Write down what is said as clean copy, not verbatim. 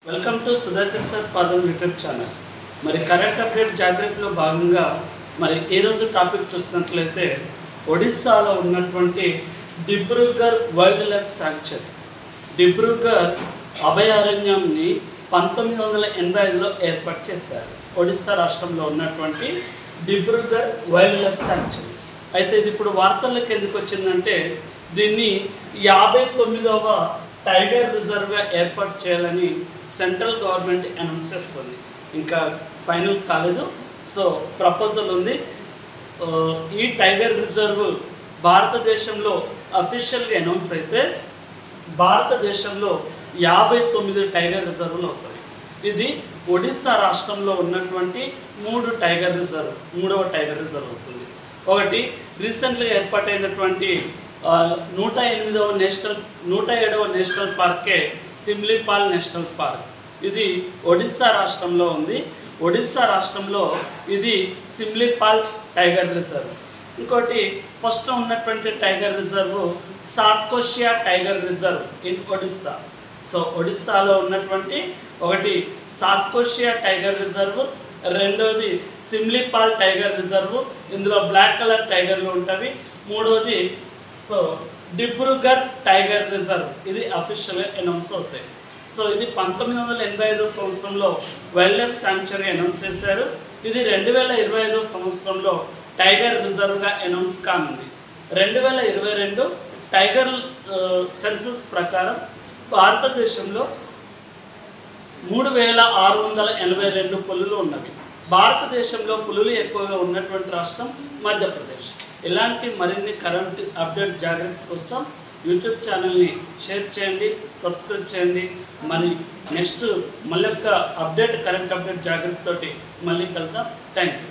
Welcome to Sudhakar sir పాదం YouTube channel. మరి current update జాగ్రత్తలో భాగంగా మరి ఈరోజు టాపిక్ చూసినట్లయితే ఒడిస్సాలో ఉన్నటువంటి Debrigarh wild life sanctuary, Debrigarh అభయారణ్యంని 1985లో ఏర్పాటు చేశారు. ఒడిస్సా రాష్ట్రంలో ఉన్నటువంటి డిబ్రూగర్ వైల్డ్ లైఫ్ శాంక్చురీ. అయితే ఇది ఇప్పుడు వార్తల్లోకి ఎందుకు వచ్చిందంటే దీన్ని 59వ టైగర్ రిజర్వ్గా ఏర్పాటు చేయాలని సెంట్రల్ గవర్నమెంట్ అనౌన్స్ చేస్తుంది. ఇంకా ఫైనల్ కాలేదు. సో ప్రపోజల్ ఉంది. ఈ టైగర్ రిజర్వ్ భారతదేశంలో అఫీషియల్గా అనౌన్స్ అయితే భారతదేశంలో 59 టైగర్ రిజర్వ్లు అవుతాయి. ఇది ఒడిస్సా రాష్ట్రంలో ఉన్నటువంటి మూడవ టైగర్ రిజర్వ్ అవుతుంది. ఒకటి రీసెంట్గా ఏర్పాటైనటువంటి 107వ నేషనల్ పార్కే సిమ్లీపాల్ నేషనల్ పార్క్. ఇది ఒడిస్సా రాష్ట్రంలో ఉంది. ఒడిస్సా రాష్ట్రంలో ఇది సిమ్లీపాల్ టైగర్ రిజర్వ్. ఇంకోటి ఫస్ట్ ఉన్నటువంటి tiger reserve Satkosia tiger reserve in Odisha. So ఒడిస్సాలో ఉన్నటువంటి ఒకటి సాత్కోషియా టైగర్ రిజర్వ్, రెండోది సిమ్లీపాల్ టైగర్ రిజర్వ్, ఇందులో బ్లాక్ కలర్ టైగర్లు ఉంటాయి. మూడోది డిబ్రూగర్ టైగర్ రిజర్వ్. ఇది అఫీషియల్గా అనౌన్స్ అవుతాయి. సో ఇది 1985 సంవత్సరంలో వైల్డ్ లైఫ్ శాంక్చురీ అనౌన్స్ చేశారు. ఇది 2025 సంవత్సరంలో టైగర్ రిజర్వ్గా అనౌన్స్ కానుంది. 2022 టైగర్ సెన్సస్ ప్రకారం భారతదేశంలో 3682 పులులు ఉన్నవి. భారతదేశంలో పులులు ఎక్కువగా ఉన్నటువంటి రాష్ట్రం మధ్యప్రదేశ్. ఇలాంటి మరిన్ని కరెంట్ అప్డేట్ జాగ్రత్త కోసం యూట్యూబ్ ఛానల్ని షేర్ చేయండి, సబ్స్క్రైబ్ చేయండి. మరి నెక్స్ట్ మళ్ళీ ఒక కరెంట్ అప్డేట్ జాగ్రత్తతోటి మళ్ళీ కలుద్దాం. Thank you.